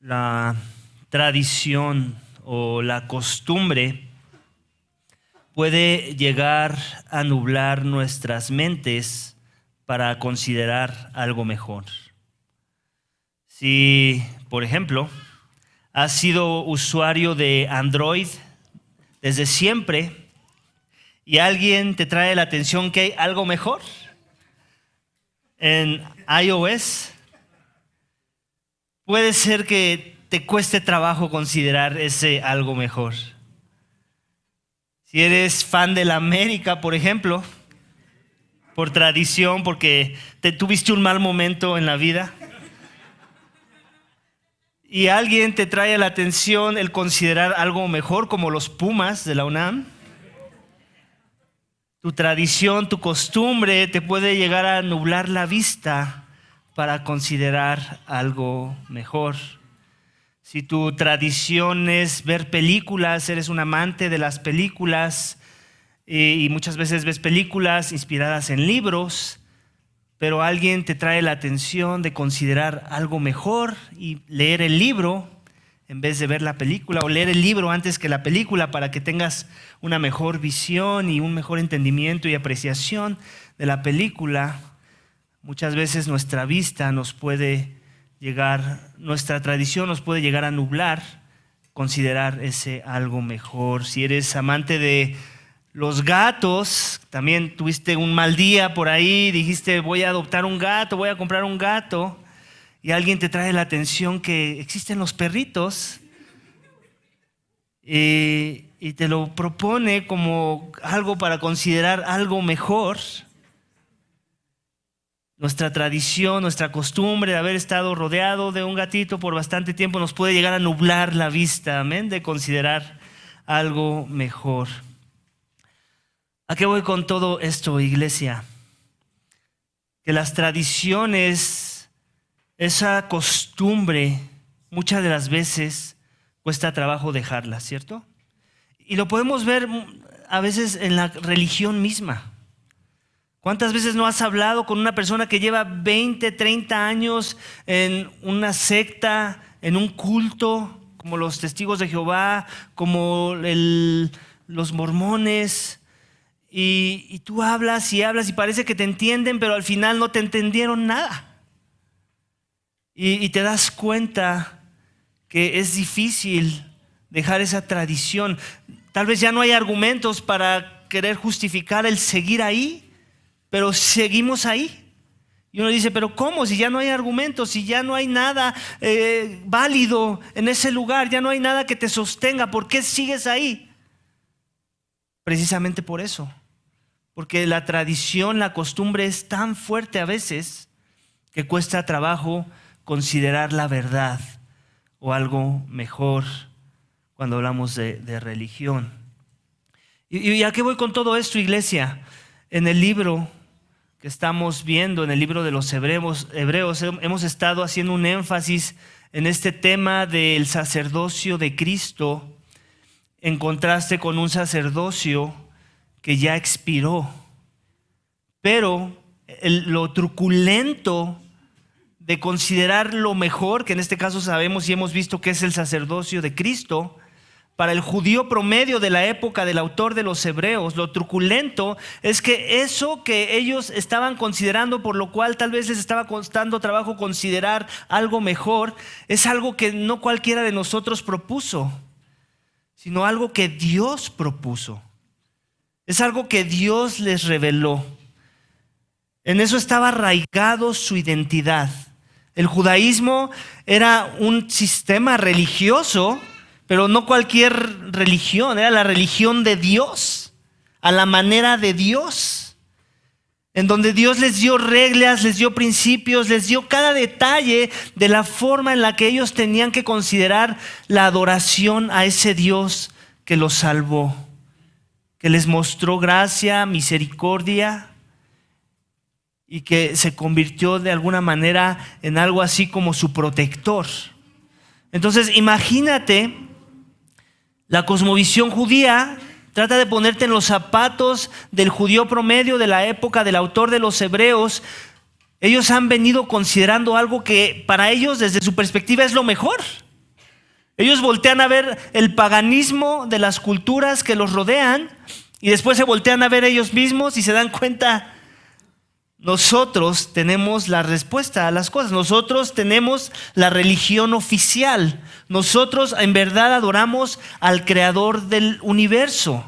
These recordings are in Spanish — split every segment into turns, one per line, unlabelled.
La tradición o la costumbre puede llegar a nublar nuestras mentes para considerar algo mejor. Si, por ejemplo, has sido usuario de Android desde siempre y alguien te trae la atención que hay algo mejor en iOS, puede ser que te cueste trabajo considerar ese algo mejor. Si eres fan de la América, por ejemplo, por tradición, porque tuviste un mal momento en la vida, y alguien te trae a la atención el considerar algo mejor, como los Pumas de la UNAM, tu tradición, tu costumbre te puede llegar a nublar la vista para considerar algo mejor. Si tu tradición es ver películas, eres un amante de las películas y muchas veces ves películas inspiradas en libros, pero alguien te trae la atención de considerar algo mejor y leer el libro en vez de ver la película, o leer el libro antes que la película para que tengas una mejor visión y un mejor entendimiento y apreciación de la película. Muchas veces nuestra vista nos puede llegar, nuestra tradición nos puede llegar a nublar, considerar ese algo mejor. Si eres amante de los gatos, también tuviste un mal día por ahí, dijiste voy a adoptar un gato, voy a comprar un gato, y alguien te trae la atención que existen los perritos y te lo propone como algo para considerar algo mejor. Nuestra tradición, nuestra costumbre de haber estado rodeado de un gatito por bastante tiempo nos puede llegar a nublar la vista, amén, de considerar algo mejor. ¿A qué voy con todo esto, iglesia? Que las tradiciones, esa costumbre, muchas de las veces cuesta trabajo dejarla, ¿cierto? Y lo podemos ver a veces en la religión misma. ¿Cuántas veces no has hablado con una persona que lleva 20, 30 años en una secta, en un culto, como los testigos de Jehová, como los mormones, y tú hablas y parece que te entienden, pero al final no te entendieron nada? Y te das cuenta que es difícil dejar esa tradición. Tal vez ya no hay argumentos para querer justificar el seguir ahí, pero seguimos ahí. Y uno dice, pero ¿cómo? Si ya no hay argumentos, si ya no hay nada válido en ese lugar, ya no hay nada que te sostenga, ¿por qué sigues ahí? Precisamente por eso. Porque la tradición, la costumbre es tan fuerte a veces que cuesta trabajo considerar la verdad o algo mejor cuando hablamos de religión. ¿Y a qué voy con todo esto, iglesia? En el libro que estamos viendo, en el libro de los Hebreos, hemos estado haciendo un énfasis en este tema del sacerdocio de Cristo, en contraste con un sacerdocio que ya expiró. Pero lo truculento de considerar lo mejor, que en este caso sabemos y hemos visto que es el sacerdocio de Cristo, para el judío promedio de la época del autor de los Hebreos, lo truculento es que eso que ellos estaban considerando, por lo cual tal vez les estaba costando trabajo considerar algo mejor, es algo que no cualquiera de nosotros propuso, sino algo que Dios propuso. Es algo que Dios les reveló. En eso estaba arraigado su identidad. El judaísmo era un sistema religioso, pero no cualquier religión, era la religión de Dios, a la manera de Dios, en donde Dios les dio reglas, les dio principios, les dio cada detalle de la forma en la que ellos tenían que considerar la adoración a ese Dios que los salvó, que les mostró gracia, misericordia, y que se convirtió de alguna manera en algo así como su protector. Entonces, imagínate la cosmovisión judía. Trata de ponerte en los zapatos del judío promedio de la época del autor de los Hebreos. Ellos han venido considerando algo que para ellos, desde su perspectiva, es lo mejor. Ellos voltean a ver el paganismo de las culturas que los rodean y después se voltean a ver ellos mismos y se dan cuenta, nosotros tenemos la respuesta a las cosas, nosotros tenemos la religión oficial, nosotros en verdad adoramos al creador del universo.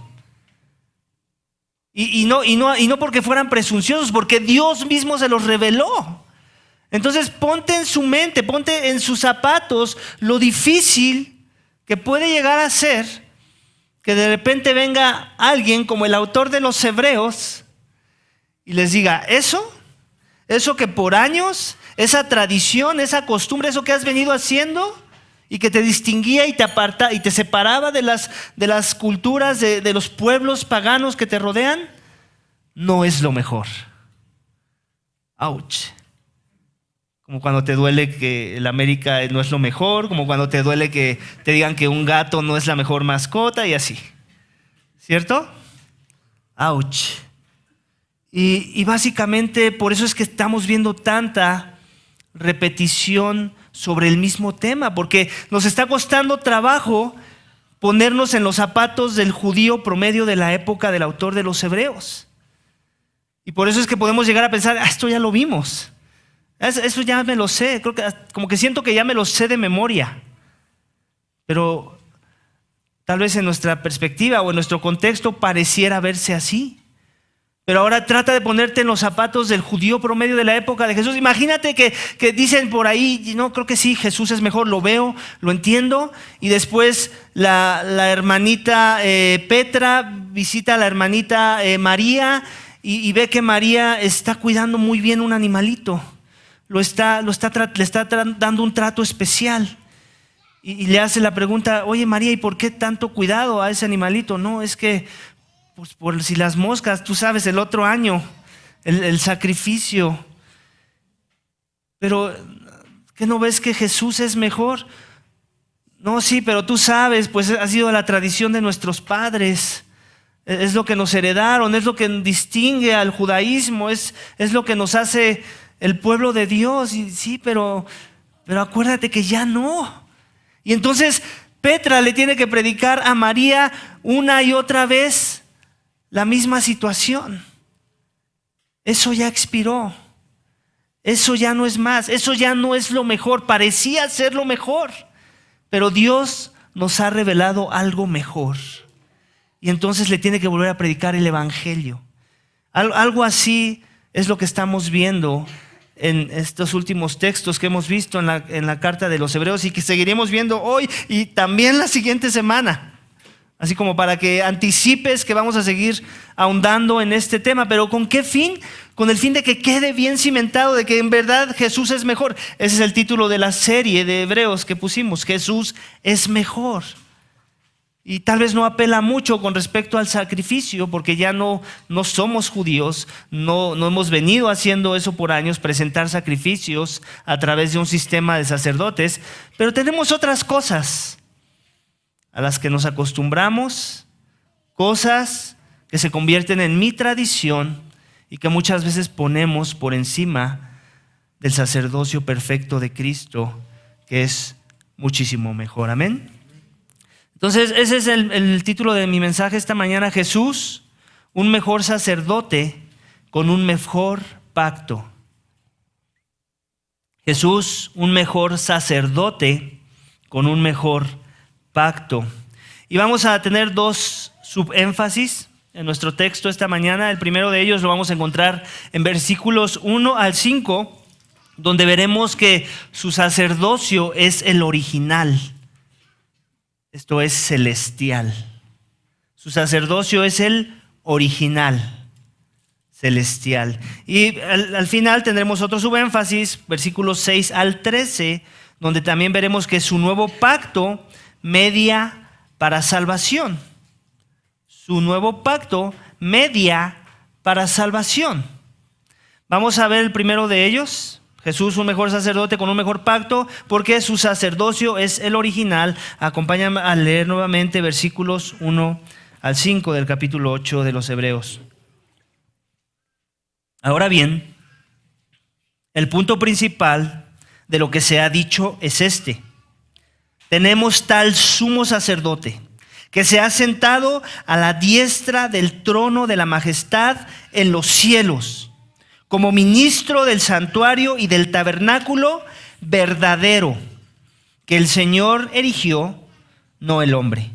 Y no porque fueran presunciosos, porque Dios mismo se los reveló. Entonces ponte en su mente, ponte en sus zapatos lo difícil que puede llegar a ser que de repente venga alguien como el autor de los Hebreos y les diga, eso que por años, esa tradición, esa costumbre, eso que has venido haciendo y que te distinguía y te aparta y te separaba de las culturas de los pueblos paganos que te rodean, no es lo mejor. Ouch. Como cuando te duele que el América no es lo mejor, como cuando te duele que te digan que un gato no es la mejor mascota y así. ¿Cierto? Ouch. Y básicamente por eso es que estamos viendo tanta repetición sobre el mismo tema, porque nos está costando trabajo ponernos en los zapatos del judío promedio de la época del autor de los Hebreos. Y por eso es que podemos llegar a pensar, esto ya lo vimos. Eso ya me lo sé, creo que como que siento que ya me lo sé de memoria. Pero tal vez en nuestra perspectiva o en nuestro contexto pareciera verse así. Pero ahora trata de ponerte en los zapatos del judío promedio de la época de Jesús. Imagínate que dicen por ahí, no, creo que sí, Jesús es mejor, lo veo, lo entiendo. Y después la hermanita Petra visita a la hermanita María y ve que María está cuidando muy bien un animalito. Le está dando un trato especial. Y le hace la pregunta, oye María, ¿y por qué tanto cuidado a ese animalito? No, es que pues por si las moscas, tú sabes, el otro año, el sacrificio. Pero, ¿qué no ves que Jesús es mejor? No, sí, pero tú sabes, pues ha sido la tradición de nuestros padres. Es lo que nos heredaron, es lo que distingue al judaísmo, es lo que nos hace el pueblo de Dios. Y sí, pero acuérdate que ya no. Y entonces Petra le tiene que predicar a María una y otra vez la misma situación. Eso ya expiró. Eso ya no es más. Eso ya no es lo mejor. Parecía ser lo mejor. Pero Dios nos ha revelado algo mejor. Y entonces le tiene que volver a predicar el evangelio. Algo así es lo que estamos viendo en estos últimos textos que hemos visto en la carta de los Hebreos y que seguiremos viendo hoy y también la siguiente semana. Así como para que anticipes que vamos a seguir ahondando en este tema. ¿Pero con qué fin? Con el fin de que quede bien cimentado de que en verdad Jesús es mejor. Ese es el título de la serie de Hebreos que pusimos. Jesús es mejor. Y tal vez no apela mucho con respecto al sacrificio, porque ya no somos judíos, no hemos venido haciendo eso por años, presentar sacrificios a través de un sistema de sacerdotes, pero tenemos otras cosas a las que nos acostumbramos, cosas que se convierten en mi tradición y que muchas veces ponemos por encima del sacerdocio perfecto de Cristo, que es muchísimo mejor. Amén. Entonces ese es el título de mi mensaje esta mañana: Jesús, un mejor sacerdote con un mejor pacto. Jesús, un mejor sacerdote con un mejor pacto. Y vamos a tener dos subénfasis en nuestro texto esta mañana. El primero de ellos lo vamos a encontrar en versículos 1 al 5, donde veremos que su sacerdocio es el original. Esto es celestial. Su sacerdocio es el original, celestial. Y al final tendremos otro subénfasis, versículos 6 al 13, donde también veremos que su nuevo pacto media para salvación. Su nuevo pacto media para salvación. Vamos a ver el primero de ellos. Jesús, un mejor sacerdote con un mejor pacto, porque su sacerdocio es el original. Acompáñame a leer nuevamente versículos 1 al 5 del capítulo 8 de los Hebreos. Ahora bien, el punto principal de lo que se ha dicho es este: tenemos tal sumo sacerdote que se ha sentado a la diestra del trono de la majestad en los cielos, como ministro del santuario y del tabernáculo verdadero que el Señor erigió, no el hombre.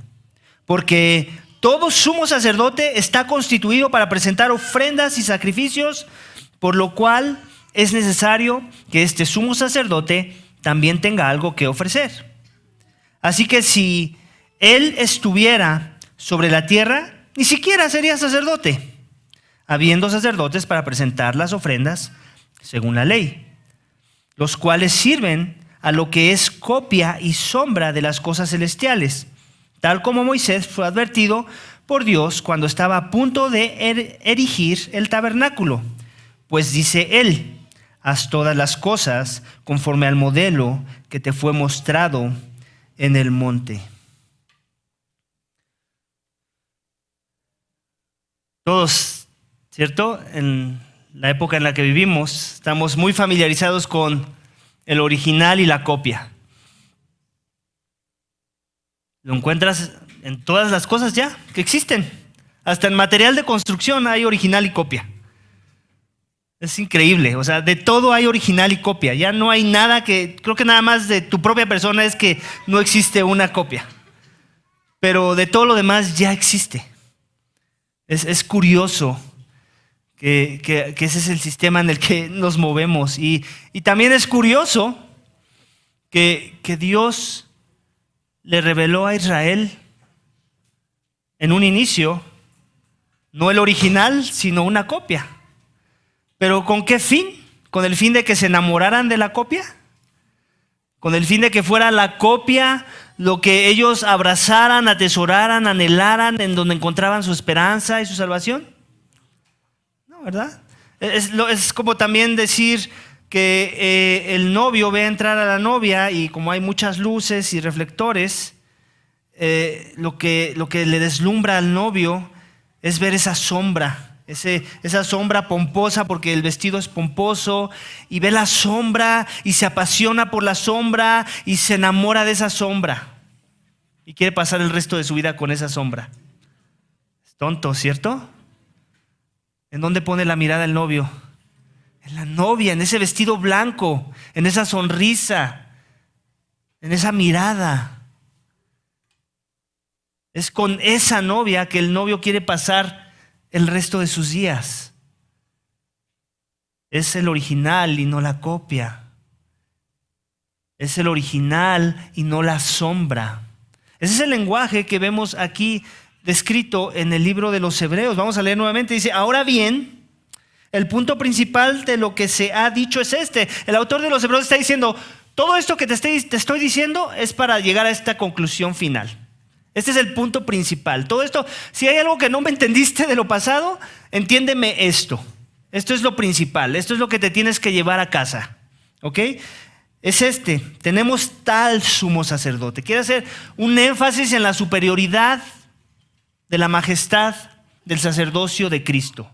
Porque todo sumo sacerdote está constituido para presentar ofrendas y sacrificios, por lo cual es necesario que este sumo sacerdote también tenga algo que ofrecer. Así que si él estuviera sobre la tierra, ni siquiera sería sacerdote, habiendo sacerdotes para presentar las ofrendas según la ley, los cuales sirven a lo que es copia y sombra de las cosas celestiales, tal como Moisés fue advertido por Dios cuando estaba a punto de erigir el tabernáculo. Pues dice él: haz todas las cosas conforme al modelo que te fue mostrado en el monte. Todos, ¿cierto? En la época en la que vivimos, estamos muy familiarizados con el original y la copia. Lo encuentras en todas las cosas ya que existen. Hasta en material de construcción hay original y copia. Es increíble, o sea, de todo hay original y copia. Ya no hay nada que, creo que nada más de tu propia persona es que no existe una copia. Pero de todo lo demás ya existe. Es curioso que ese es el sistema en el que nos movemos. Y también es curioso que Dios le reveló a Israel en un inicio, no el original, sino una copia. ¿Pero con qué fin? ¿Con el fin de que se enamoraran de la copia? ¿Con el fin de que fuera la copia lo que ellos abrazaran, atesoraran, anhelaran, en donde encontraban su esperanza y su salvación? No, ¿verdad? Es como también decir que el novio ve entrar a la novia y como hay muchas luces y reflectores, lo que le deslumbra al novio es ver esa sombra. Esa sombra pomposa, porque el vestido es pomposo, y ve la sombra y se apasiona por la sombra y se enamora de esa sombra y quiere pasar el resto de su vida con esa sombra. Es tonto, ¿cierto? ¿En dónde pone la mirada el novio? En la novia, en ese vestido blanco, en esa sonrisa, en esa mirada. Es con esa novia que el novio quiere pasar el resto de sus días. Es el original y no la copia. Es el original y no la sombra. Ese es el lenguaje que vemos aquí descrito en el libro de los Hebreos. Vamos a leer nuevamente. Dice: ahora bien, el punto principal de lo que se ha dicho es este. El autor de los Hebreos está diciendo: todo esto que te estoy diciendo es para llegar a esta conclusión final. Este es el punto principal. Todo esto, si hay algo que no me entendiste de lo pasado, entiéndeme esto. Esto es lo principal. Esto es lo que te tienes que llevar a casa. ¿Ok? Es este. Tenemos tal sumo sacerdote. Quiere hacer un énfasis en la superioridad de la majestad del sacerdocio de Cristo.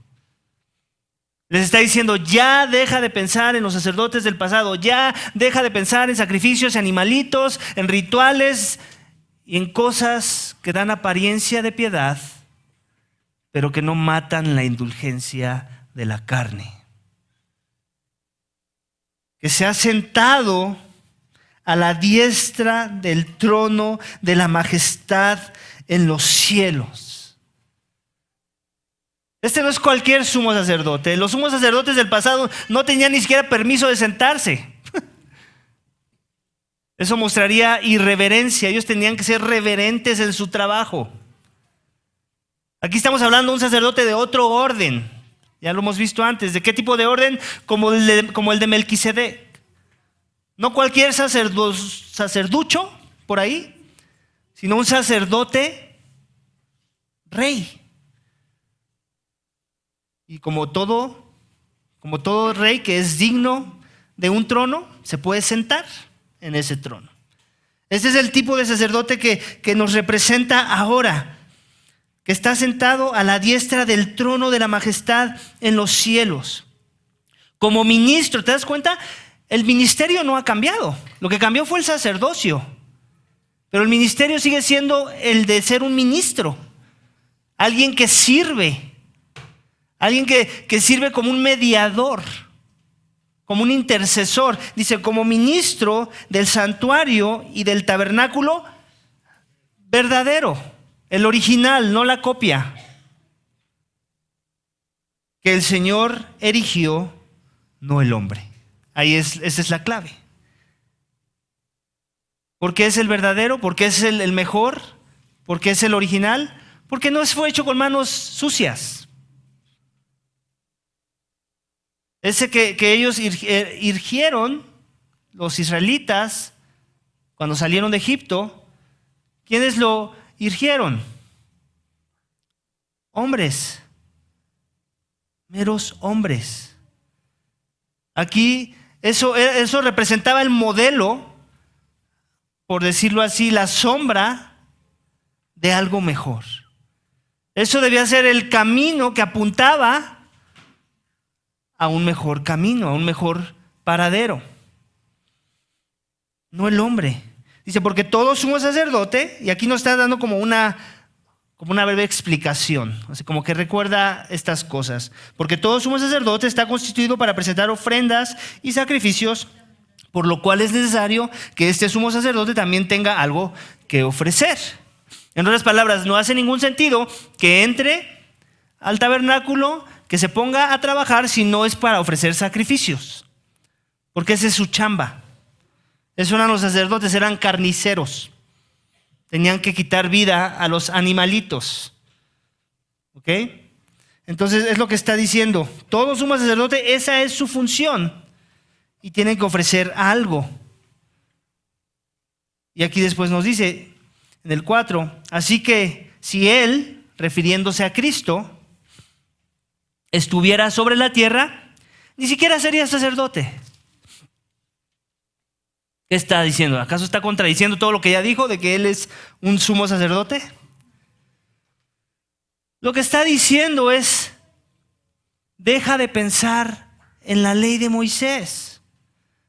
Les está diciendo: ya deja de pensar en los sacerdotes del pasado. Ya deja de pensar en sacrificios, en animalitos, en rituales y en cosas que dan apariencia de piedad, pero que no matan la indulgencia de la carne. Que se ha sentado a la diestra del trono de la majestad en los cielos. Este no es cualquier sumo sacerdote. Los sumos sacerdotes del pasado no tenían ni siquiera permiso de sentarse. Eso mostraría irreverencia. Ellos tenían que ser reverentes en su trabajo. Aquí estamos hablando de un sacerdote de otro orden. Ya lo hemos visto antes. ¿De qué tipo de orden? Como el de Melquisedec. No cualquier sacerducho por ahí, sino un sacerdote rey. Y como todo rey que es digno de un trono, se puede sentar en ese trono. Este es el tipo de sacerdote que nos representa ahora, que está sentado a la diestra del trono de la majestad en los cielos. Como ministro, ¿te das cuenta? El ministerio no ha cambiado. Lo que cambió fue el sacerdocio. Pero el ministerio sigue siendo el de ser un ministro, alguien que sirve, alguien que sirve como un mediador, como un intercesor. Dice, como ministro del santuario y del tabernáculo verdadero, el original, no la copia, que el Señor erigió, no el hombre. Esa es la clave. ¿Por qué es el verdadero? ¿Por qué es el mejor? ¿Por qué es el original? Porque no fue hecho con manos sucias. Ese que ellos irgieron, los israelitas, cuando salieron de Egipto, ¿quiénes lo irgieron? Hombres, meros hombres. Aquí eso representaba el modelo, por decirlo así, la sombra de algo mejor. Eso debía ser el camino que apuntaba a un mejor camino, a un mejor paradero. No el hombre. Dice, porque todo sumo sacerdote, y aquí nos está dando como una breve explicación, así como que recuerda estas cosas. Porque todo sumo sacerdote está constituido para presentar ofrendas y sacrificios, por lo cual es necesario que este sumo sacerdote también tenga algo que ofrecer. En otras palabras, no hace ningún sentido que entre al tabernáculo, que se ponga a trabajar si no es para ofrecer sacrificios, porque esa es su chamba. Esos eran los sacerdotes, eran carniceros. Tenían que quitar vida a los animalitos. ¿Ok? Entonces es lo que está diciendo. Todo sumo sacerdote, esa es su función. Y tienen que ofrecer algo. Y aquí después nos dice, en el 4, así que si él, refiriéndose a Cristo, estuviera sobre la tierra, ni siquiera sería sacerdote. ¿Qué está diciendo? ¿Acaso está contradiciendo todo lo que ya dijo de que él es un sumo sacerdote? Lo que está diciendo es, deja de pensar en la ley de Moisés.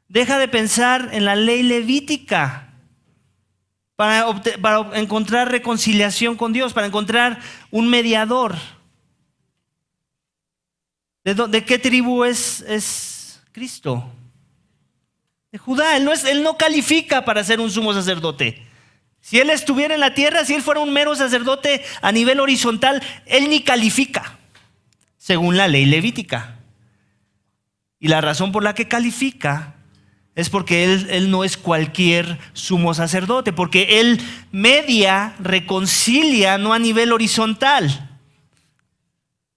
Deja de pensar en la ley levítica para encontrar reconciliación con Dios, para encontrar un mediador. ¿De qué tribu es Cristo? De Judá. Él no califica para ser un sumo sacerdote. Si él estuviera en la tierra, si él fuera un mero sacerdote a nivel horizontal, él ni califica, según la ley levítica. Y la razón por la que califica es porque él no es cualquier sumo sacerdote, porque él reconcilia no a nivel horizontal,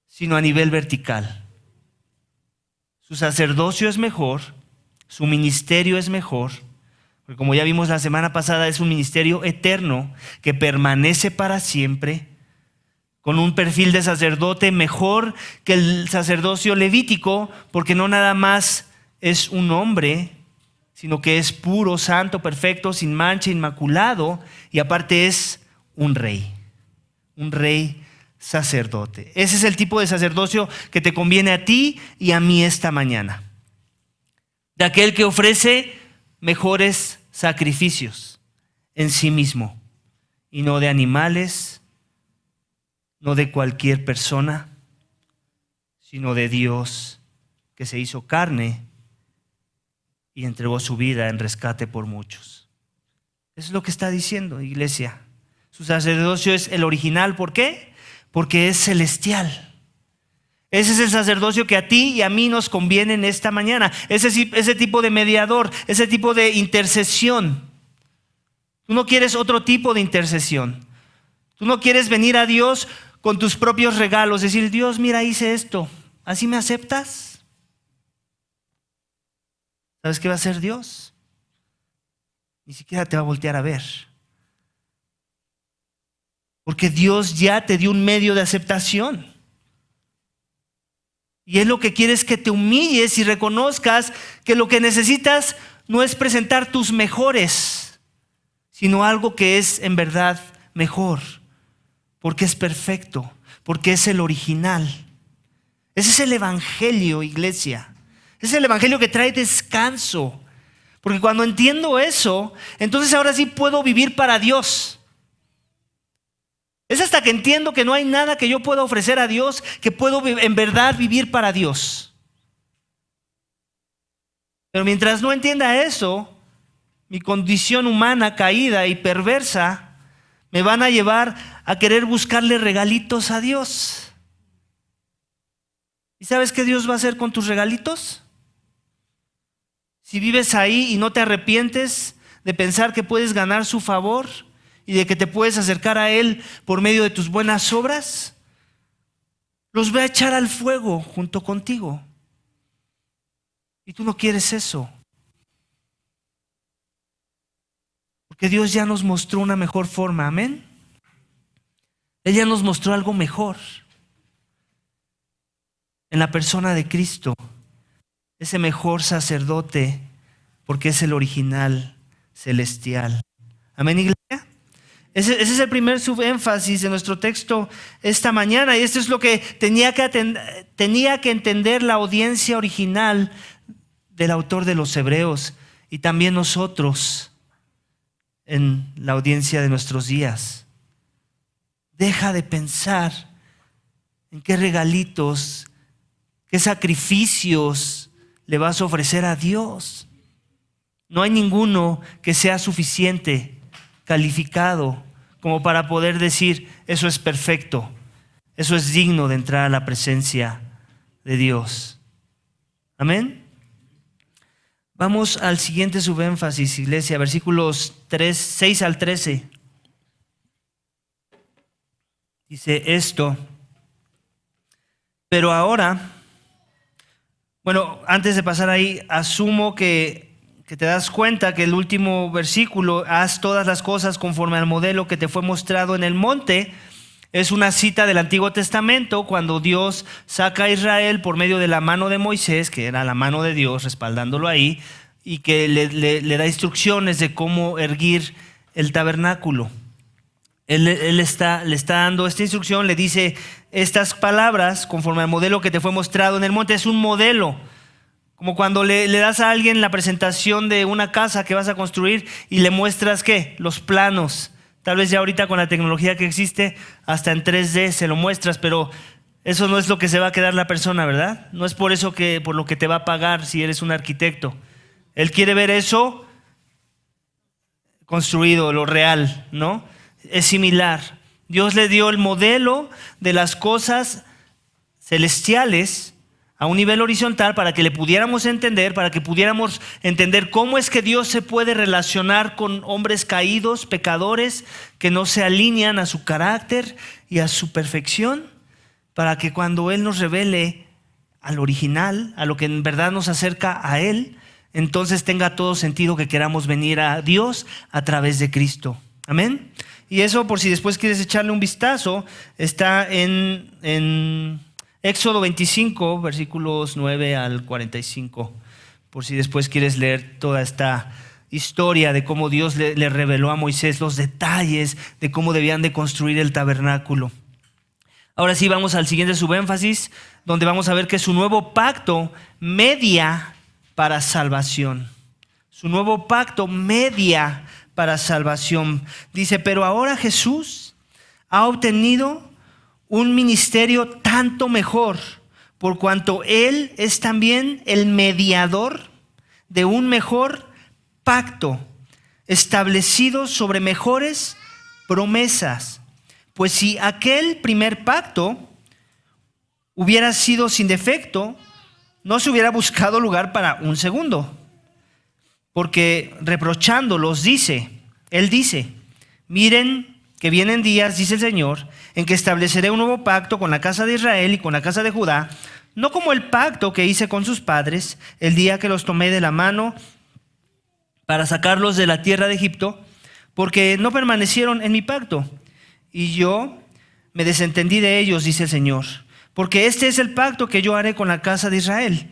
sino a nivel vertical. Su sacerdocio es mejor, su ministerio es mejor, porque como ya vimos la semana pasada, es un ministerio eterno que permanece para siempre, con un perfil de sacerdote mejor que el sacerdocio levítico, porque no nada más es un hombre, sino que es puro, santo, perfecto, sin mancha, inmaculado, y aparte es un rey sacerdote. Ese es el tipo de sacerdocio que te conviene a ti y a mí esta mañana. De aquel que ofrece mejores sacrificios en sí mismo, y no de animales, no de cualquier persona, sino de Dios que se hizo carne y entregó su vida en rescate por muchos. Eso es lo que está diciendo, iglesia. Su sacerdocio es el original. ¿Por qué? Porque es celestial. Ese es el sacerdocio que a ti y a mí nos conviene en esta mañana. Ese tipo de mediador, ese tipo de intercesión. Tú no quieres otro tipo de intercesión. Tú no quieres venir a Dios con tus propios regalos, decir, Dios, mira, hice esto. ¿Así me aceptas? ¿Sabes qué va a hacer Dios? Ni siquiera te va a voltear a ver. Porque Dios ya te dio un medio de aceptación. Y Él lo que quiere es que te humilles y reconozcas que lo que necesitas no es presentar tus mejores, sino algo que es en verdad mejor. Porque es perfecto, porque es el original. Ese es el evangelio, iglesia. Es el evangelio que trae descanso. Porque cuando entiendo eso, entonces ahora sí puedo vivir para Dios. Es hasta que entiendo que no hay nada que yo pueda ofrecer a Dios que puedo en verdad vivir para Dios. Pero mientras no entienda eso, mi condición humana caída y perversa me van a llevar a querer buscarle regalitos a Dios. ¿Y sabes qué Dios va a hacer con tus regalitos? Si vives ahí y no te arrepientes de pensar que puedes ganar su favor y de que te puedes acercar a Él por medio de tus buenas obras, los va a echar al fuego junto contigo. Y tú no quieres eso. Porque Dios ya nos mostró una mejor forma, amén. Él ya nos mostró algo mejor en la persona de Cristo, ese mejor sacerdote, porque es el original celestial. Amén, iglesia. Ese es el primer subénfasis de nuestro texto esta mañana, y esto es lo que tenía que entender la audiencia original del autor de los Hebreos y también nosotros en la audiencia de nuestros días. Deja de pensar en qué regalitos, qué sacrificios le vas a ofrecer a Dios. No hay ninguno que sea suficiente, calificado, como para poder decir, eso es perfecto, eso es digno de entrar a la presencia de Dios. Amén. Vamos al siguiente subénfasis, iglesia, versículos 6 al 13. Dice esto: pero ahora, bueno, antes de pasar ahí, asumo que te das cuenta que el último versículo, haz todas las cosas conforme al modelo que te fue mostrado en el monte, es una cita del Antiguo Testamento cuando Dios saca a Israel por medio de la mano de Moisés, que era la mano de Dios respaldándolo ahí, y que le da instrucciones de cómo erguir el tabernáculo. Él le está dando esta instrucción, le dice estas palabras conforme al modelo que te fue mostrado en el monte. Es un modelo, como cuando le das a alguien la presentación de una casa que vas a construir y le muestras ¿qué? Los planos. Tal vez ya ahorita con la tecnología que existe, hasta en 3D se lo muestras, pero eso no es lo que se va a quedar la persona, ¿verdad? No es por eso por lo que te va a pagar si eres un arquitecto. Él quiere ver eso construido, lo real, ¿no? Es similar. Dios le dio el modelo de las cosas celestiales a un nivel horizontal para que le pudiéramos entender, para que pudiéramos entender cómo es que Dios se puede relacionar con hombres caídos, pecadores, que no se alinean a su carácter y a su perfección, para que cuando Él nos revele al original, a lo que en verdad nos acerca a Él, entonces tenga todo sentido que queramos venir a Dios a través de Cristo. Amén. Y eso, por si después quieres echarle un vistazo, está en Éxodo 25, versículos 9 al 45. Por si después quieres leer toda esta historia de cómo Dios le reveló a Moisés los detalles de cómo debían de construir el tabernáculo. Ahora sí, vamos al siguiente subénfasis, donde vamos a ver que su nuevo pacto media para salvación. Su nuevo pacto media para salvación. Dice, pero ahora Jesús ha obtenido un ministerio tanto mejor, por cuanto Él es también el mediador de un mejor pacto, establecido sobre mejores promesas. Pues si aquel primer pacto hubiera sido sin defecto, no se hubiera buscado lugar para un segundo. Porque reprochándolos Él dice, miren que vienen días, dice el Señor, en que estableceré un nuevo pacto con la casa de Israel y con la casa de Judá, no como el pacto que hice con sus padres el día que los tomé de la mano para sacarlos de la tierra de Egipto, porque no permanecieron en mi pacto, y yo me desentendí de ellos, dice el Señor, porque este es el pacto que yo haré con la casa de Israel.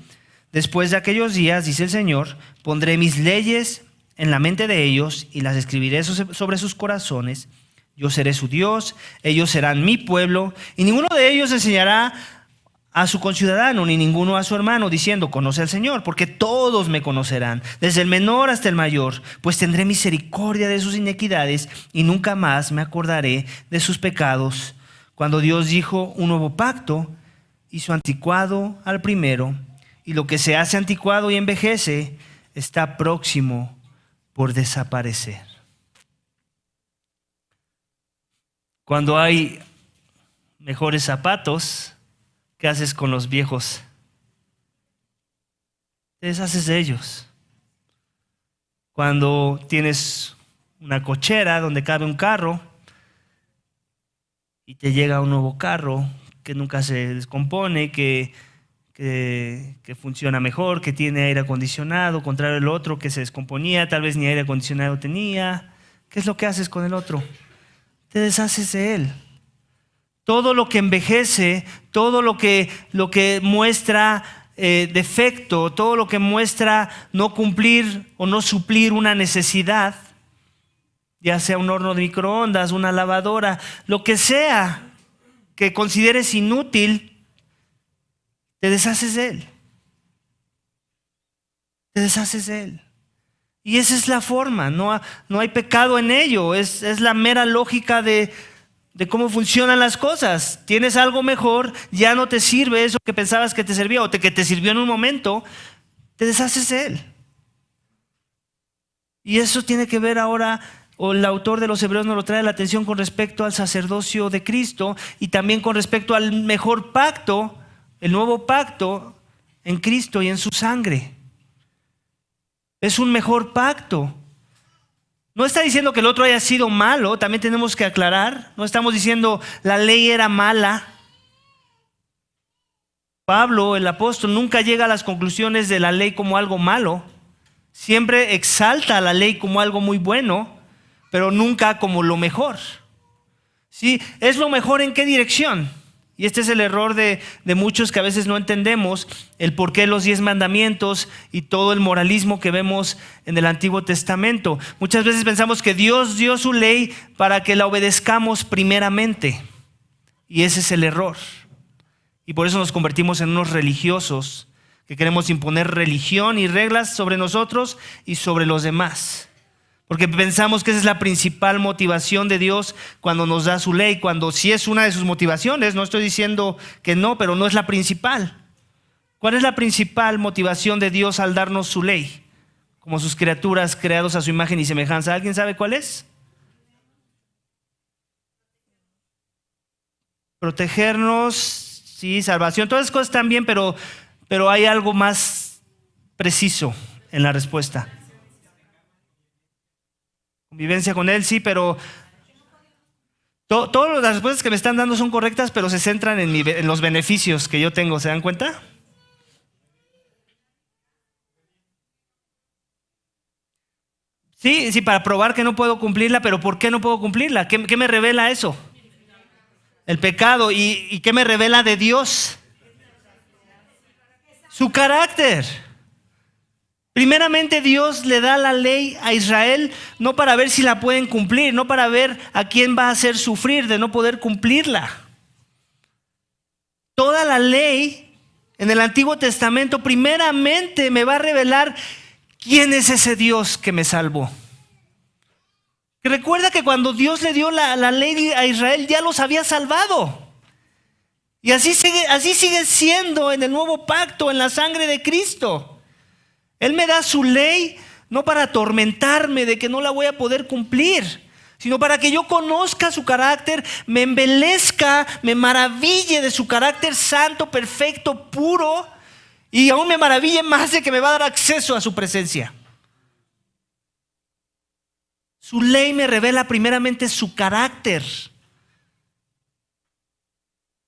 Después de aquellos días, dice el Señor, pondré mis leyes en la mente de ellos y las escribiré sobre sus corazones. Yo seré su Dios, ellos serán mi pueblo, y ninguno de ellos enseñará a su conciudadano, ni ninguno a su hermano, diciendo, conoce al Señor, porque todos me conocerán, desde el menor hasta el mayor, pues tendré misericordia de sus iniquidades y nunca más me acordaré de sus pecados. Cuando Dios dijo un nuevo pacto, hizo anticuado al primero, y lo que se hace anticuado y envejece está próximo por desaparecer. Cuando hay mejores zapatos, ¿qué haces con los viejos? Te deshaces de ellos. Cuando tienes una cochera donde cabe un carro y te llega un nuevo carro que nunca se descompone, que funciona mejor, que tiene aire acondicionado, contrario al otro que se descomponía, tal vez ni aire acondicionado tenía. ¿Qué es lo que haces con el otro? Te deshaces de él. Todo lo que envejece, todo lo que muestra defecto, todo lo que muestra no cumplir o no suplir una necesidad, ya sea un horno de microondas, una lavadora, lo que sea que consideres inútil, te deshaces de él. Te deshaces de él. Y esa es la forma, no hay pecado en ello, es la mera lógica de cómo funcionan las cosas. Tienes algo mejor, ya no te sirve eso que pensabas que te servía o que te sirvió en un momento, te deshaces de él. Y eso tiene que ver ahora, o el autor de los Hebreos nos lo trae a la atención con respecto al sacerdocio de Cristo y también con respecto al mejor pacto, el nuevo pacto en Cristo y en su sangre. Es un mejor pacto. No está diciendo que el otro haya sido malo, también tenemos que aclarar. No estamos diciendo la ley era mala. Pablo, el apóstol, nunca llega a las conclusiones de la ley como algo malo. Siempre exalta a la ley como algo muy bueno, pero nunca como lo mejor. ¿Sí? ¿Es lo mejor en qué dirección? Y este es el error de muchos que a veces no entendemos el por qué los 10 mandamientos y todo el moralismo que vemos en el Antiguo Testamento. Muchas veces pensamos que Dios dio su ley para que la obedezcamos primeramente. Y ese es el error. Y por eso nos convertimos en unos religiosos que queremos imponer religión y reglas sobre nosotros y sobre los demás. Porque pensamos que esa es la principal motivación de Dios cuando nos da su ley, cuando sí es una de sus motivaciones, no estoy diciendo que no, pero no es la principal. ¿Cuál es la principal motivación de Dios al darnos su ley? Como sus criaturas creados a su imagen y semejanza. ¿Alguien sabe cuál es? Protegernos, sí, salvación, todas esas cosas están bien, pero hay algo más preciso en la respuesta. Convivencia con Él, sí, pero todas las respuestas que me están dando son correctas, pero se centran en los beneficios que yo tengo. ¿Se dan cuenta? Sí, para probar que no puedo cumplirla, pero ¿por qué no puedo cumplirla? ¿Qué me revela eso? El pecado. ¿Y qué me revela de Dios? Su carácter. Primeramente Dios le da la ley a Israel no para ver si la pueden cumplir, no para ver a quién va a hacer sufrir de no poder cumplirla. Toda la ley en el Antiguo Testamento primeramente me va a revelar quién es ese Dios que me salvó. Recuerda que cuando Dios le dio la ley a Israel ya los había salvado. Y así sigue siendo en el nuevo pacto, en la sangre de Cristo. Él me da su ley no para atormentarme de que no la voy a poder cumplir, sino para que yo conozca su carácter, me embelezca, me maraville de su carácter santo, perfecto, puro, y aún me maraville más de que me va a dar acceso a su presencia. Su ley me revela primeramente su carácter.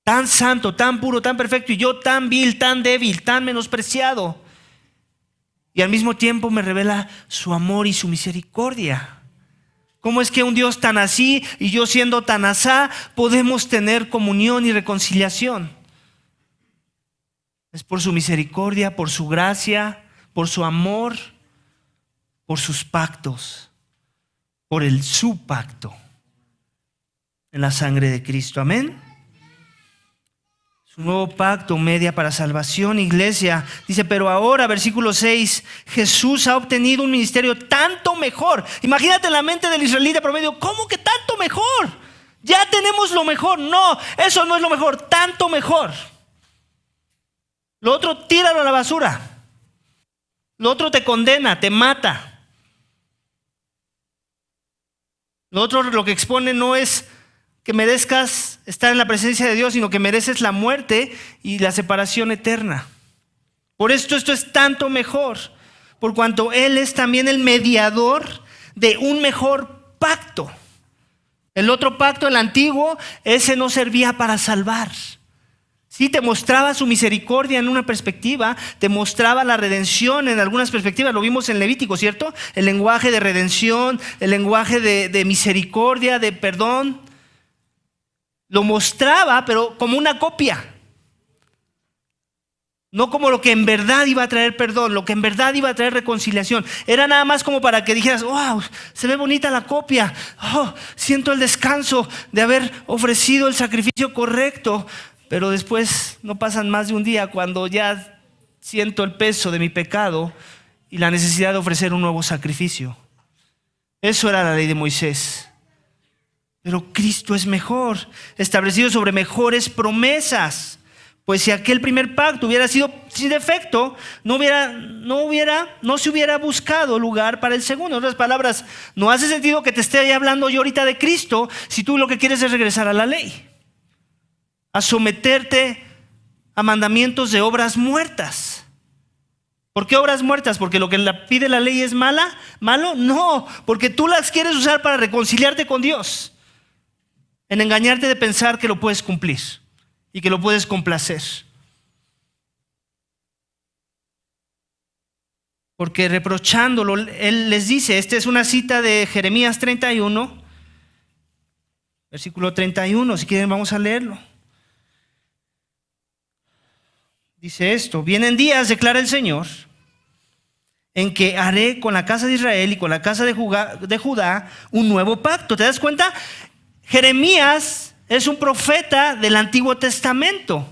Tan santo, tan puro, tan perfecto, y yo tan vil, tan débil, tan menospreciado. Y al mismo tiempo me revela su amor y su misericordia. ¿Cómo es que un Dios tan así y yo siendo tan asá podemos tener comunión y reconciliación? Es por su misericordia, por su gracia, por su amor, por sus pactos, por su pacto en la sangre de Cristo. Amén. Su nuevo pacto media para salvación, iglesia. Dice, pero ahora, versículo 6, Jesús ha obtenido un ministerio tanto mejor. Imagínate en la mente del israelita promedio, ¿cómo que tanto mejor? Ya tenemos lo mejor. No, eso no es lo mejor, tanto mejor. Lo otro, tíralo a la basura. Lo otro te condena, te mata. Lo otro, lo que expone no es que merezcas estar en la presencia de Dios, sino que mereces la muerte y la separación eterna. Por esto es tanto mejor, por cuanto Él es también el mediador de un mejor pacto. El otro pacto, el antiguo, ese no servía para salvar. Sí, te mostraba su misericordia en una perspectiva, te mostraba la redención en algunas perspectivas, lo vimos en Levítico, ¿cierto? El lenguaje de redención, el lenguaje de misericordia, de perdón. Lo mostraba, pero como una copia. No como lo que en verdad iba a traer perdón, lo que en verdad iba a traer reconciliación. Era nada más como para que dijeras, wow, se ve bonita la copia. Oh, siento el descanso de haber ofrecido el sacrificio correcto. Pero después no pasan más de un día cuando ya siento el peso de mi pecado y la necesidad de ofrecer un nuevo sacrificio. Eso era la ley de Moisés. Pero Cristo es mejor, establecido sobre mejores promesas. Pues si aquel primer pacto hubiera sido sin defecto, no se hubiera buscado lugar para el segundo. En otras palabras, no hace sentido que te esté hablando yo ahorita de Cristo si tú lo que quieres es regresar a la ley, a someterte a mandamientos de obras muertas. ¿Por qué obras muertas? ¿Porque lo que pide la ley es malo? No, porque tú las quieres usar para reconciliarte con Dios. En engañarte de pensar que lo puedes cumplir y que lo puedes complacer. Porque reprochándolo, él les dice, esta es una cita de Jeremías 31, versículo 31, si quieren vamos a leerlo. Dice esto, vienen días, declara el Señor, en que haré con la casa de Israel y con la casa de Judá un nuevo pacto. ¿Te das cuenta? Jeremías es un profeta del Antiguo Testamento.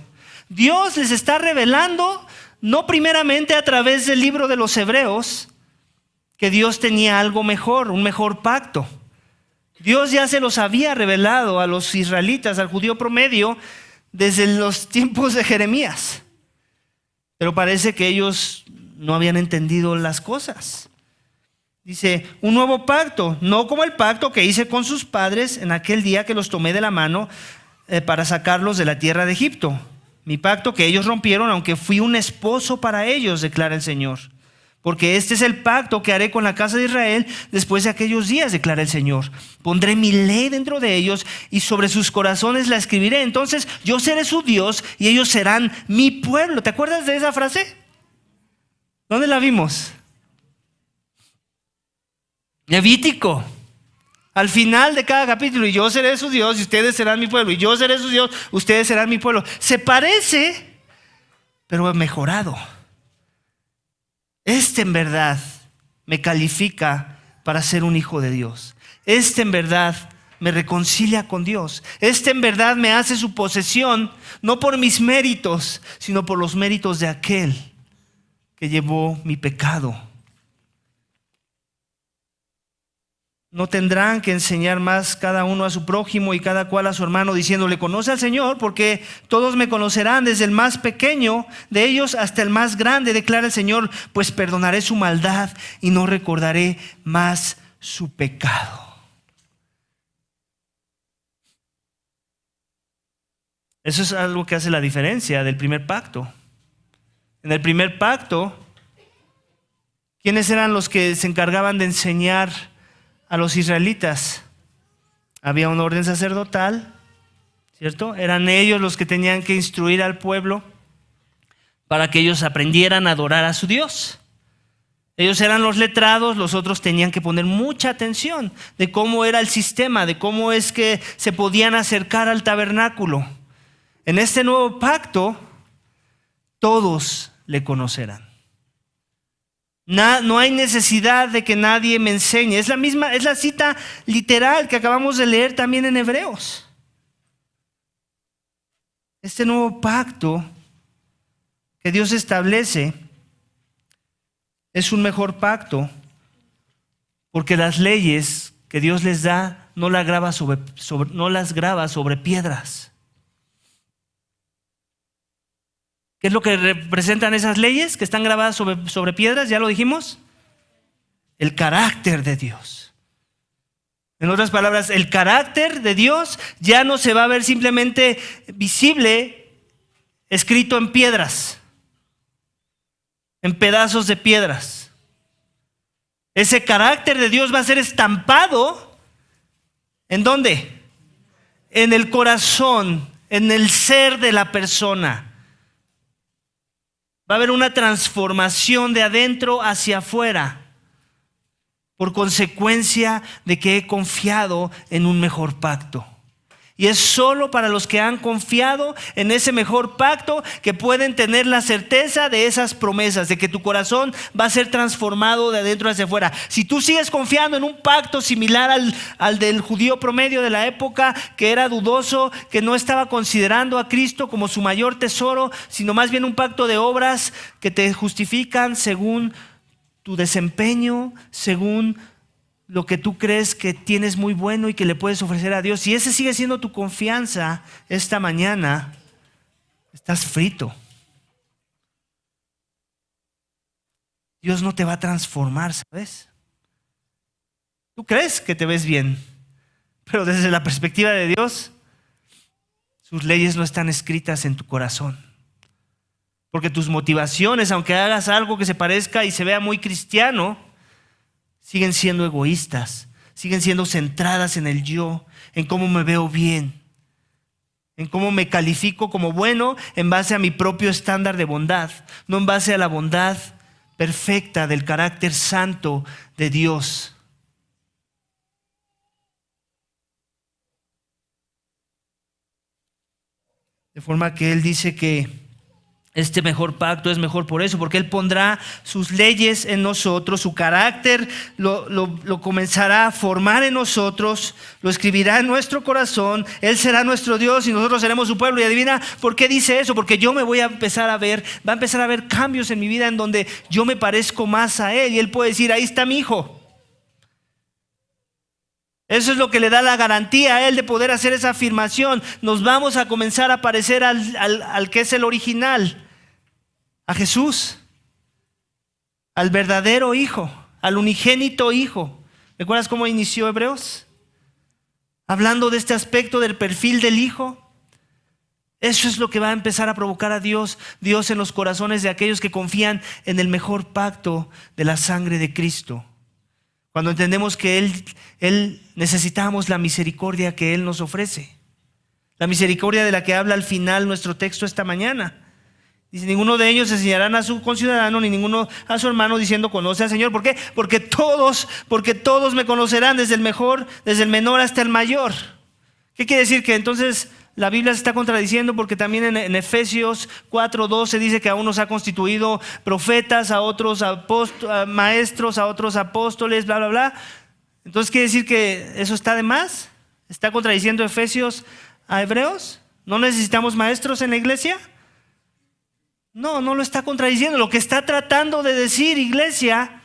Dios les está revelando, no primeramente a través del libro de los Hebreos, que Dios tenía algo mejor, un mejor pacto. Dios ya se los había revelado a los israelitas, al judío promedio, desde los tiempos de Jeremías. Pero parece que ellos no habían entendido las cosas. Dice, un nuevo pacto, no como el pacto que hice con sus padres en aquel día que los tomé de la mano para sacarlos de la tierra de Egipto. Mi pacto que ellos rompieron, aunque fui un esposo para ellos, declara el Señor. Porque este es el pacto que haré con la casa de Israel después de aquellos días, declara el Señor. Pondré mi ley dentro de ellos y sobre sus corazones la escribiré. Entonces yo seré su Dios y ellos serán mi pueblo. ¿Te acuerdas de esa frase? ¿Dónde la vimos? Levítico, al final de cada capítulo, y yo seré su Dios y ustedes serán mi pueblo, y yo seré su Dios, ustedes serán mi pueblo. Se parece, pero mejorado. Este en verdad me califica para ser un hijo de Dios. Este en verdad me reconcilia con Dios. Este en verdad me hace su posesión, no por mis méritos, sino por los méritos de aquel que llevó mi pecado. No tendrán que enseñar más cada uno a su prójimo y cada cual a su hermano, diciéndole, conoce al Señor, porque todos me conocerán, desde el más pequeño de ellos hasta el más grande, declara el Señor, pues perdonaré su maldad y no recordaré más su pecado. Eso es algo que hace la diferencia del primer pacto. En el primer pacto, ¿quiénes eran los que se encargaban de enseñar a los israelitas? Había un orden sacerdotal, ¿cierto? Eran ellos los que tenían que instruir al pueblo para que ellos aprendieran a adorar a su Dios. Ellos eran los letrados, los otros tenían que poner mucha atención de cómo era el sistema, de cómo es que se podían acercar al tabernáculo. En este nuevo pacto, todos le conocerán. No hay necesidad de que nadie me enseñe. Es la cita literal que acabamos de leer también en Hebreos. Este nuevo pacto que Dios establece es un mejor pacto porque las leyes que Dios les da no las graba sobre piedras. ¿Qué es lo que representan esas leyes que están grabadas sobre piedras? Ya lo dijimos. El carácter de Dios. En otras palabras, el carácter de Dios ya no se va a ver simplemente visible escrito en piedras, en pedazos de piedras. Ese carácter de Dios va a ser estampado ¿en dónde? En el corazón, en el ser de la persona. Va a haber una transformación de adentro hacia afuera por consecuencia de que he confiado en un mejor pacto. Y es solo para los que han confiado en ese mejor pacto que pueden tener la certeza de esas promesas, de que tu corazón va a ser transformado de adentro hacia afuera. Si tú sigues confiando en un pacto similar al del judío promedio de la época, que era dudoso, que no estaba considerando a Cristo como su mayor tesoro, sino más bien un pacto de obras que te justifican según tu desempeño, según lo que tú crees que tienes muy bueno y que le puedes ofrecer a Dios, si ese sigue siendo tu confianza esta mañana, estás frito. Dios no te va a transformar, ¿sabes? Tú crees que te ves bien, pero desde la perspectiva de Dios, sus leyes no están escritas en tu corazón. Porque tus motivaciones, aunque hagas algo que se parezca y se vea muy cristiano, siguen siendo egoístas, siguen siendo centradas en el yo, en cómo me veo bien, en cómo me califico como bueno en base a mi propio estándar de bondad, no en base a la bondad perfecta del carácter santo de Dios. De forma que Él dice que este mejor pacto es mejor por eso, porque Él pondrá sus leyes en nosotros, su carácter lo comenzará a formar en nosotros, lo escribirá en nuestro corazón, Él será nuestro Dios y nosotros seremos su pueblo. Y adivina por qué dice eso, porque yo me voy a empezar a ver, va a empezar a haber cambios en mi vida en donde yo me parezco más a Él y Él puede decir, ahí está mi hijo. Eso es lo que le da la garantía a Él de poder hacer esa afirmación. Nos vamos a comenzar a parecer al que es el original, a Jesús, al verdadero Hijo, al unigénito Hijo. ¿Recuerdas cómo inició Hebreos? Hablando de este aspecto del perfil del Hijo. Eso es lo que va a empezar a provocar a Dios en los corazones de aquellos que confían en el mejor pacto de la sangre de Cristo. Cuando entendemos que Él necesitamos la misericordia que Él nos ofrece. La misericordia de la que habla al final nuestro texto esta mañana. Dice, ninguno de ellos enseñarán a su conciudadano, ni ninguno a su hermano, diciendo, conoce al Señor. ¿Por qué? Porque todos me conocerán, desde el menor hasta el mayor. ¿Qué quiere decir? Que entonces la Biblia se está contradiciendo, porque también en Efesios 4:12 dice que a unos ha constituido profetas, a otros maestros, a otros apóstoles, bla, bla, bla. Entonces, ¿quiere decir que eso está de más? ¿Está contradiciendo Efesios a Hebreos? ¿No necesitamos maestros en la iglesia? No lo está contradiciendo. Lo que está tratando de decir, iglesia,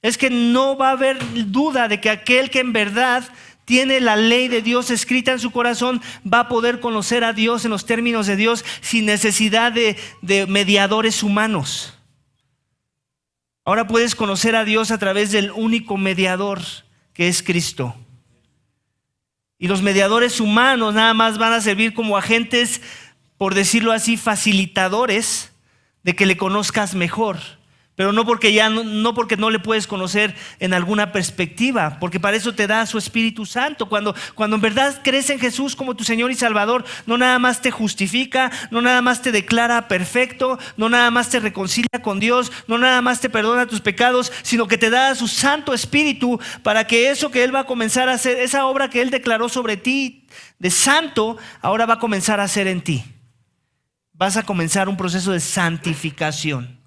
es que no va a haber duda de que aquel que en verdad tiene la ley de Dios escrita en su corazón va a poder conocer a Dios en los términos de Dios sin necesidad de mediadores humanos. Ahora puedes conocer a Dios a través del único mediador, que es Cristo. Y los mediadores humanos nada más van a servir como agentes, por decirlo así, facilitadores de que le conozcas mejor. Pero no porque no le puedes conocer en alguna perspectiva, porque para eso te da su Espíritu Santo. Cuando en verdad crees en Jesús como tu Señor y Salvador, no nada más te justifica, no nada más te declara perfecto, no nada más te reconcilia con Dios, no nada más te perdona tus pecados, sino que te da su Santo Espíritu para que eso que Él va a comenzar a hacer, esa obra que Él declaró sobre ti de santo, ahora va a comenzar a hacer en ti. Vas a comenzar un proceso de santificación.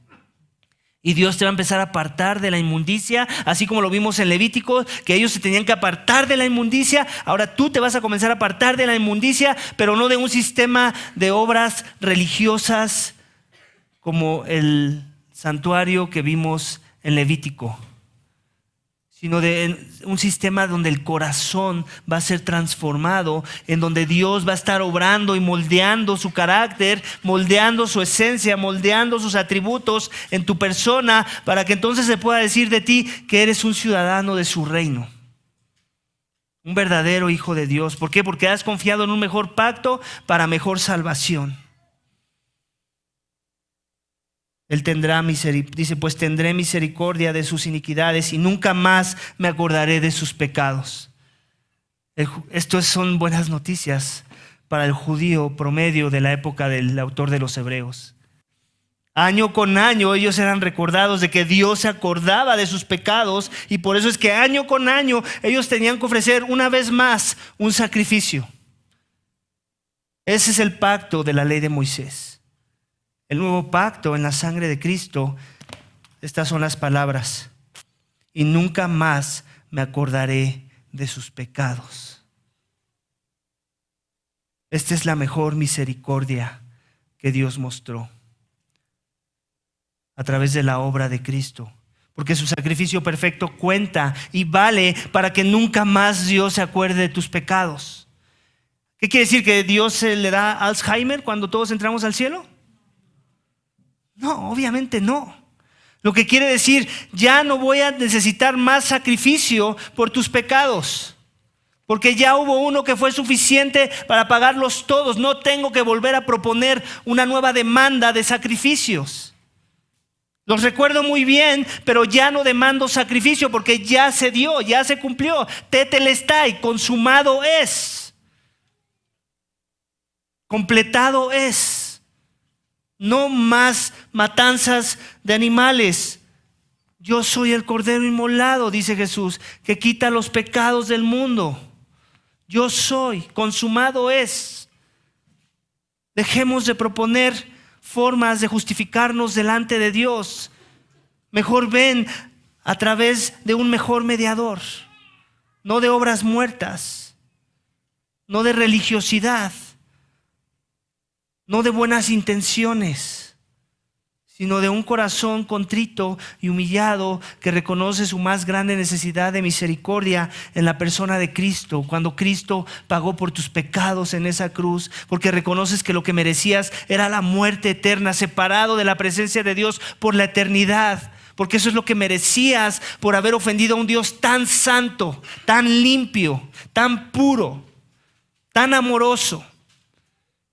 Y Dios te va a empezar a apartar de la inmundicia, así como lo vimos en Levítico, que ellos se tenían que apartar de la inmundicia. Ahora tú te vas a comenzar a apartar de la inmundicia, pero no de un sistema de obras religiosas como el santuario que vimos en Levítico, sino de un sistema donde el corazón va a ser transformado, en donde Dios va a estar obrando y moldeando su carácter, moldeando su esencia, moldeando sus atributos en tu persona, para que entonces se pueda decir de ti que eres un ciudadano de su reino, un verdadero hijo de Dios. ¿Por qué? Porque has confiado en un mejor pacto para mejor salvación. Él tendrá misericordia, dice, pues tendré misericordia de sus iniquidades y nunca más me acordaré de sus pecados. Esto son buenas noticias para el judío promedio de la época del autor de los Hebreos. Año con año ellos eran recordados de que Dios se acordaba de sus pecados, y por eso es que año con año ellos tenían que ofrecer una vez más un sacrificio. Ese es el pacto de la ley de Moisés. El nuevo pacto en la sangre de Cristo, estas son las palabras: y nunca más me acordaré de sus pecados. Esta es la mejor misericordia que Dios mostró a través de la obra de Cristo, porque su sacrificio perfecto cuenta y vale para que nunca más Dios se acuerde de tus pecados. ¿Qué quiere decir? ¿Que Dios se le da Alzheimer cuando todos entramos al cielo? No, obviamente no. Lo que quiere decir, ya no voy a necesitar más sacrificio por tus pecados, porque ya hubo uno que fue suficiente para pagarlos todos. No tengo que volver a proponer una nueva demanda de sacrificios. Los recuerdo muy bien, pero ya no demando sacrificio porque ya se dio, ya se cumplió. Tetelestai, consumado es. Completado es. No más matanzas de animales. Yo soy el Cordero inmolado, dice Jesús, que quita los pecados del mundo. Yo soy, consumado es. Dejemos de proponer formas de justificarnos delante de Dios. Mejor ven a través de un mejor mediador, no de obras muertas, no de religiosidad, no de buenas intenciones, sino de un corazón contrito y humillado que reconoce su más grande necesidad de misericordia en la persona de Cristo, cuando Cristo pagó por tus pecados en esa cruz, porque reconoces que lo que merecías era la muerte eterna, separado de la presencia de Dios por la eternidad, porque eso es lo que merecías por haber ofendido a un Dios tan santo, tan limpio, tan puro, tan amoroso.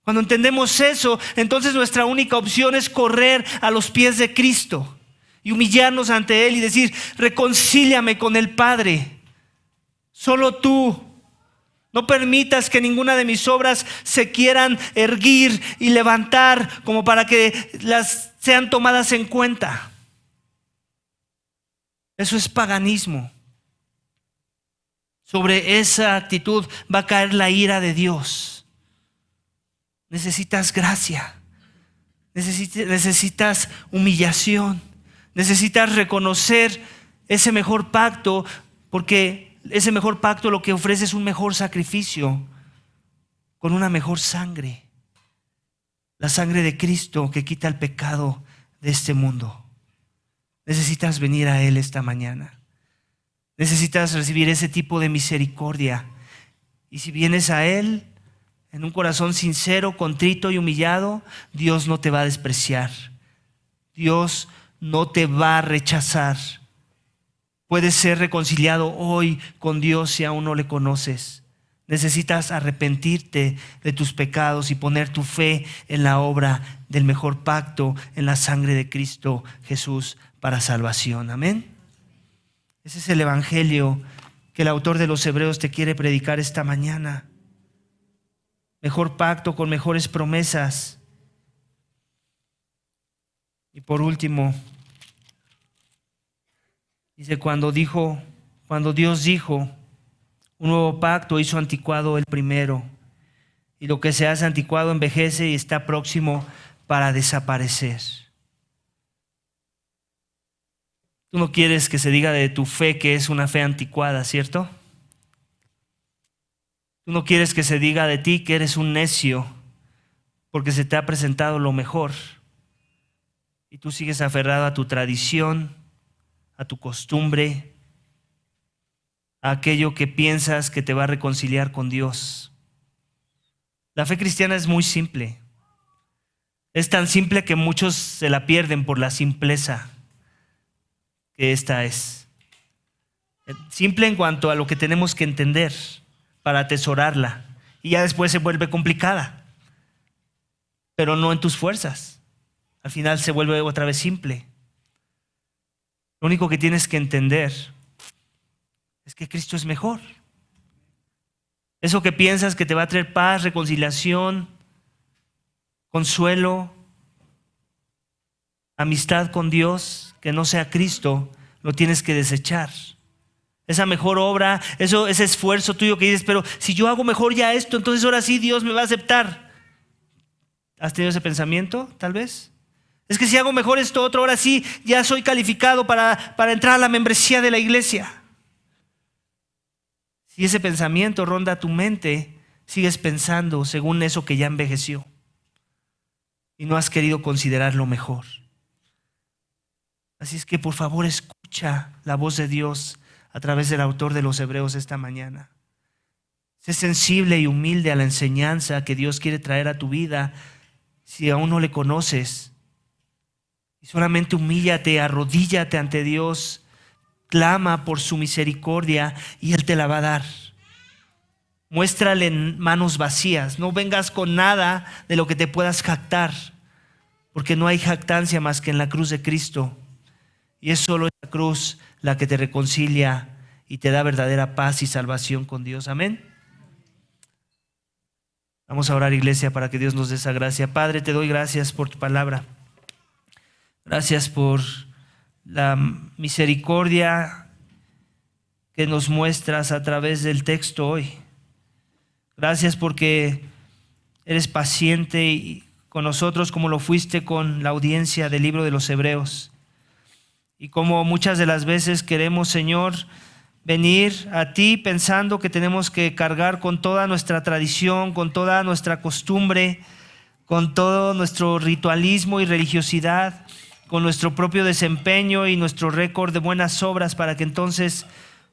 Cuando entendemos eso, entonces nuestra única opción es correr a los pies de Cristo y humillarnos ante Él y decir: reconcíliame con el Padre. Solo tú. No permitas que ninguna de mis obras se quieran erguir y levantar como para que las sean tomadas en cuenta. Eso es paganismo. Sobre esa actitud va a caer la ira de Dios. Necesitas gracia, necesitas humillación, necesitas reconocer ese mejor pacto, porque ese mejor pacto lo que ofrece es un mejor sacrificio con una mejor sangre, la sangre de Cristo que quita el pecado de este mundo. Necesitas venir a Él esta mañana, necesitas recibir ese tipo de misericordia, y si vienes a Él en un corazón sincero, contrito y humillado, Dios no te va a despreciar. Dios no te va a rechazar. Puedes ser reconciliado hoy con Dios si aún no le conoces. Necesitas arrepentirte de tus pecados y poner tu fe en la obra del mejor pacto, en la sangre de Cristo Jesús para salvación. Amén. Ese es el evangelio que el autor de los Hebreos te quiere predicar esta mañana. Mejor pacto con mejores promesas. Y por último, dice, cuando Dios dijo, un nuevo pacto hizo anticuado el primero, y lo que se hace anticuado envejece y está próximo para desaparecer. Tú no quieres que se diga de tu fe que es una fe anticuada, ¿cierto? Tú no quieres que se diga de ti que eres un necio porque se te ha presentado lo mejor y tú sigues aferrado a tu tradición, a tu costumbre, a aquello que piensas que te va a reconciliar con Dios. La fe cristiana es muy simple. Es tan simple que muchos se la pierden por la simpleza que esta es. Simple en cuanto a lo que tenemos que entender para atesorarla. Y ya después se vuelve complicada. Pero no en tus fuerzas. Al final se vuelve otra vez simple. Lo único que tienes que entender es que Cristo es mejor. Eso que piensas que te va a traer paz, reconciliación, consuelo, amistad con Dios, que no sea Cristo, lo tienes que desechar. Esa mejor obra, ese esfuerzo tuyo que dices, pero si yo hago mejor ya esto, entonces ahora sí Dios me va a aceptar. ¿Has tenido ese pensamiento, tal vez? Es que si hago mejor esto otro, ahora sí ya soy calificado para entrar a la membresía de la iglesia. Si ese pensamiento ronda tu mente, sigues pensando según eso que ya envejeció y no has querido considerar lo mejor. Así es que por favor escucha la voz de Dios a través del autor de los Hebreos esta mañana. Sé sensible y humilde a la enseñanza que Dios quiere traer a tu vida si aún no le conoces. Y solamente humíllate, arrodíllate ante Dios, clama por su misericordia y Él te la va a dar. Muéstrale manos vacías, no vengas con nada de lo que te puedas jactar, porque no hay jactancia más que en la cruz de Cristo. Y es solo esa cruz la que te reconcilia y te da verdadera paz y salvación con Dios. Amén. Vamos a orar, iglesia, para que Dios nos dé esa gracia. Padre, te doy gracias por tu palabra. Gracias por la misericordia que nos muestras a través del texto hoy. Gracias porque eres paciente con nosotros como lo fuiste con la audiencia del libro de los Hebreos. Y como muchas de las veces queremos, Señor, venir a ti pensando que tenemos que cargar con toda nuestra tradición, con toda nuestra costumbre, con todo nuestro ritualismo y religiosidad, con nuestro propio desempeño y nuestro récord de buenas obras, para que entonces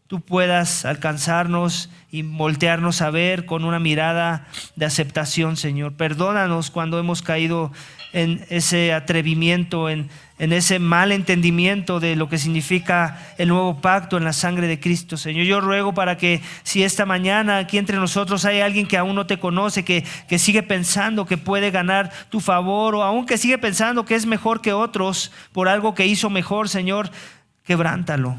tú puedas alcanzarnos y voltearnos a ver con una mirada de aceptación, Señor. Perdónanos cuando hemos caído en ese atrevimiento, en ese mal entendimiento de lo que significa el nuevo pacto en la sangre de Cristo, Señor. Yo ruego para que si esta mañana aquí entre nosotros hay alguien que aún no te conoce, que sigue pensando que puede ganar tu favor, o aún que sigue pensando que es mejor que otros por algo que hizo mejor, Señor, quebrántalo.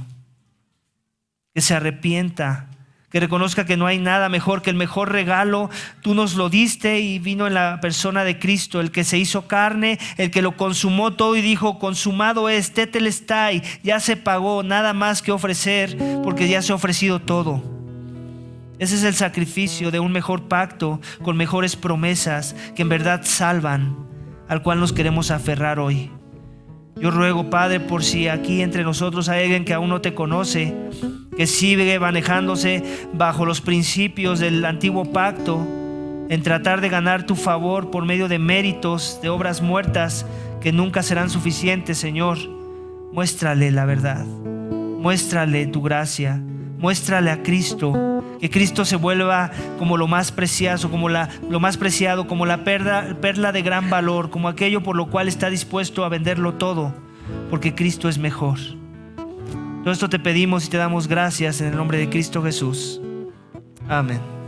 Que se arrepienta, que reconozca que no hay nada mejor, que el mejor regalo tú nos lo diste y vino en la persona de Cristo, el que se hizo carne, el que lo consumó todo y dijo, consumado es, tetelestai, ya se pagó, nada más que ofrecer, porque ya se ha ofrecido todo. Ese es el sacrificio de un mejor pacto con mejores promesas que en verdad salvan, al cual nos queremos aferrar hoy. Yo ruego, Padre, por si aquí entre nosotros hay alguien que aún no te conoce, que sigue manejándose bajo los principios del antiguo pacto, en tratar de ganar tu favor por medio de méritos, de obras muertas que nunca serán suficientes, Señor. Muéstrale la verdad, muéstrale tu gracia, muéstrale a Cristo, que Cristo se vuelva como lo más preciado, como la perla de gran valor, como aquello por lo cual está dispuesto a venderlo todo, porque Cristo es mejor. Todo esto te pedimos y te damos gracias en el nombre de Cristo Jesús. Amén.